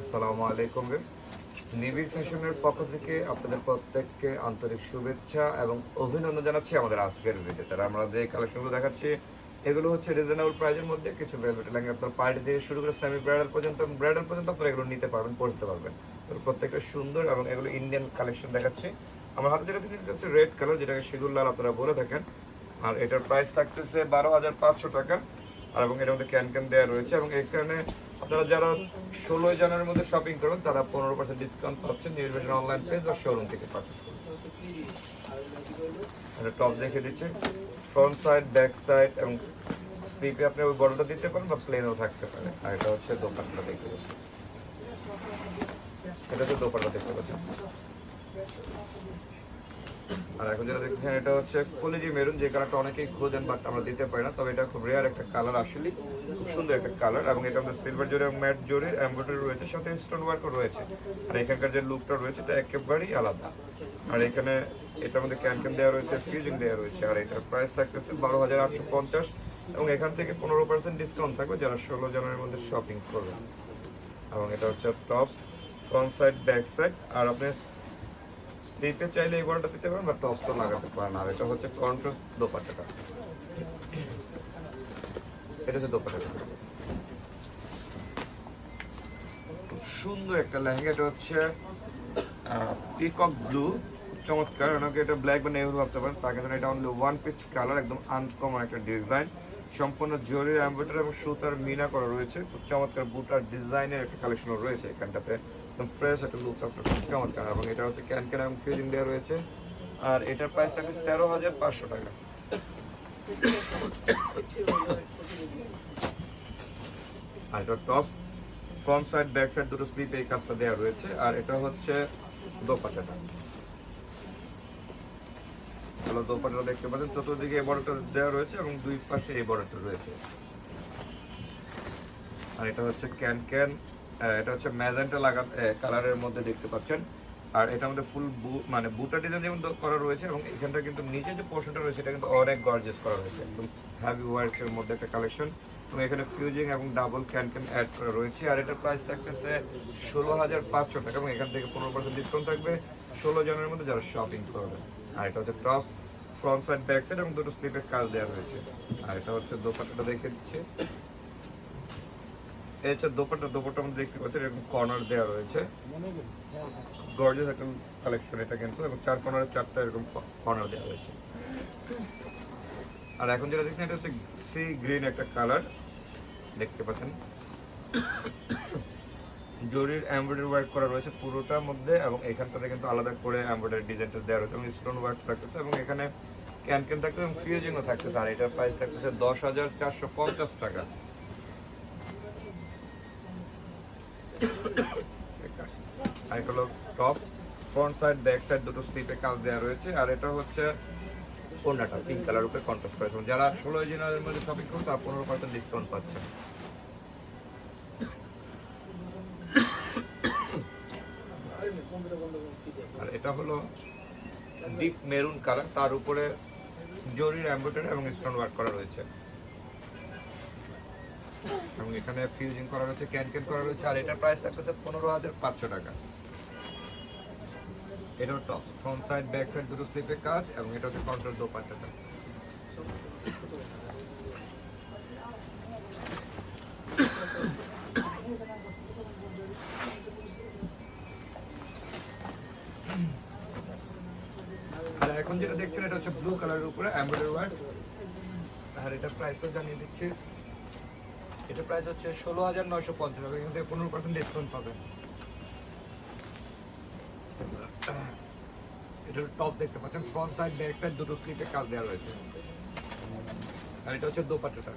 আসসালামু আলাইকুম ভিউয়ার্স, নিবিড় ফ্যাশনের পক্ষ থেকে আপনাদের প্রত্যেককে আন্তরিক শুভেচ্ছা এবং অভিনন্দন জানাচ্ছি আমাদের আজকের ভিডিওতে। আমরা যে কালেকশনগুলো দেখাচ্ছি এগুলো হচ্ছে রিজনেবল প্রাইসের মধ্যে কিছু ভেলভেট লেহেঙ্গা, আপনার পার্টি থেকে শুরু করে সেমি ব্রাইডাল পর্যন্ত আপনারা এগুলো নিতে পারবেন, পড়তে পারবেন। তো প্রত্যেকটা সুন্দর এবং এগুলো ইন্ডিয়ান কালেকশন দেখাচ্ছি। আমার হাতে যেটা দেখতে হচ্ছে রেড কালার, যেটাকে সিঁদুর লাল আপনারা বলে থাকেন। আর এটার প্রাইস থাকতেছে 12,500 টাকা। আর এবং এটার মধ্যে ক্যান দেওয়া রয়েছে এবং এখানে আপনারা যারা 16 জানুয়ারির মধ্যে শপিং করবেন তারা 15% ডিসকাউন্ট পাচ্ছেন নির্বাচন অনলাইন পেজ বা শোরুম থেকে পারচেজ করুন। এটা টপ দেখে দিচ্ছে, ফ্রন্ট সাইড, ব্যাক সাইড এবং স্লিপে আপনি ওই বড়টা দিতে পারেন বা প্লেনও থাকতে পারে। আর এটা হচ্ছে দোপাট্টা দেখতে পাচ্ছেন, এটা হচ্ছে দোপাট্টা দেখতে পাচ্ছেন। আর এখন যেটা দেখছেন এটা হচ্ছে কলিজি মেরুন, যে কালারটা অনেকেই খোঁজেন বাট আমরা দিতে পারি না, তবে এটা খুব রেয়ার একটা কালার, আসলে খুব সুন্দর একটা কালার। এবং এটা আমাদের সিলভার জরি এবং ম্যাট জরির এমব্রয়ডারি রয়েছে, সাথে স্টোন ওয়ার্কও রয়েছে। আর এখানকার যে লুকটা রয়েছে এটা একেবারেই আলাদা। আর এখানে এটার মধ্যে ক্যান দেওয়া রয়েছে, ফিউজিং দেওয়া রয়েছে। আর এটার প্রাইস থাকতেছে 12,850 এবং এখান থেকে 15% ডিসকাউন্ট থাকবে যারা 16 জানুয়ারির মধ্যে শপিং করবেন। এবং এটা হচ্ছে top, front side, back side. আর আপনি স্লিপে চাইলে এই বড়টা দিতে পারেন বা টপসও লাগাতে পারেন। আর এটা হচ্ছে কন্ট্রাস্ট দোপাট্টাটা, এটা হচ্ছে দোপাট্টাটা, খুব সুন্দর একটা লেহেঙ্গা। এটা হচ্ছে পিকক ব্লু, চমৎকার। ওনাকে এটা ব্ল্যাক বা নেভি ভাবতে পারেন, তাকে এটা অনলি ওয়ান পিস কালার, একদম আনকমন একটা ডিজাইন, সম্পূর্ণ জরির এমব্রয়ডারি এবং সুতার মিনা করা রয়েছে। খুব চমৎকার বুটার ডিজাইনের একটা কালেকশন রয়েছে এখানটাতে, একদম ফ্রেশ একটা লুক আছে, খুব চমৎকার। এবং এটা হচ্ছে ক্যান এবং ফিজিং দেওয়া রয়েছে। আর এটার প্রাইস থাকে 13,500 টাকা। আর এটা top, front side, back side দুটো স্লিপে এই কাজটা দেওয়া রয়েছে। আর এটা হচ্ছে দোপাট্টাটা, হলো দোপাট্টা দেখতে পাচ্ছেন, চতুর্দিকে এই বর্ডারটা দেওয়া রয়েছে এবং দুই পাশে এই বর্ডারটা রয়েছে। আর এটা হচ্ছে এটা হচ্ছে ম্যাজেন্টা লাগা কালারের মধ্যে দেখতে পাচ্ছেন। আর এটার মধ্যে ফুল মানে বুটা ডিজাইন যেমন করা রয়েছে এবং এখানটা কিন্তু নিচে যে পোর্শনটা রয়েছে এটা কিন্তু অনেক গর্জিয়াস করা রয়েছে, একদম হেভি ওয়ার্কের মধ্যে একটা কালেকশন। এবং এখানে ফিউজিং এবং ডাবল ক্যান অ্যাড করা রয়েছে। আর এটার প্রাইস থাকতেছে 16,500 টাকা এবং এখান থেকে 15% ডিসকাউন্ট থাকবে 16 জানুয়ারির মধ্যে যারা শপিং করবে। আর এটা হচ্ছে top, front side, back side এবং দুটো স্লিপের কাজ দেওয়া রয়েছে। আর এটা হচ্ছে দোপাট্টাটা দেখে দিচ্ছে, এই হচ্ছে দোপাট্টার মধ্যে দেখতে পাচ্ছেন এরকম কর্নার দেওয়া রয়েছে, গর্জিয়াস একটা কালেকশন এটা কিন্তু, এবং চার কর্নারে চারটা এরকম কর্নার দেওয়া রয়েছে। আর এখন যেটা দেখছেন এটা হচ্ছে সি গ্রিন একটা কালার দেখতে পাচ্ছেন, জরির এমব্রয়ডারি ওয়ার্ক করা রয়েছে পুরোটার মধ্যে এবং এখানটাতে কিন্তু আলাদা করে এমব্রয়ডারি ডিজাইনটা দেওয়া রয়েছে এবং স্টোন ওয়ার্ক থাকতেছে এবং এখানে ক্যান থাকতেছে এবং ফিউজিংও থাকতেছে। আর এটার প্রাইস থাকতেছে 10,450 টাকা। আর এটা হলো top, front side, back side দুটো স্লিপে কাজ দেওয়া রয়েছে। আর এটা হচ্ছে ওড়নাটা পিঙ্ক কালার উপরে কন্ট্রাস্ট করা, যারা 16 জানুয়ারির মধ্যে শপিং করুন তারা 15% ডিসকাউন্ট পাচ্ছে। আর এটা হলো ডিপ মেরুন কালার, তার উপরে জরির এমব্রয়ডারি এবং স্টোন ওয়ার্ক করা রয়েছে এবং এখানে ফিউজিং করা রয়েছে, ক্যান করা রয়েছে। আর এটার প্রাইস থাকতেছে 15,500 টাকা। এটা top, front side, back side দুটো স্লিপের কাজ এবং এটা হচ্ছে কন্ট্রাস্ট দোপাট্টাটা। আর এখন যেটা দেখছেন এটা হচ্ছে ব্লু কালারের উপরে এমব্রয়ডারি ওয়ার্ক। আর এটা প্রাইসটা জানিয়ে দিচ্ছি, এটা প্রাইস হচ্ছে 16,950 টাকা, এখান থেকে 15% ডিসকাউন্ট পাবেন। এটা টপ দেখতে পাচ্ছেন, ফ্রন্ট সাইড, ব্যাক সাইড দুটো স্লিপে কাজ দেওয়া রয়েছে। আর এটা হচ্ছে দোপাট্টাটা।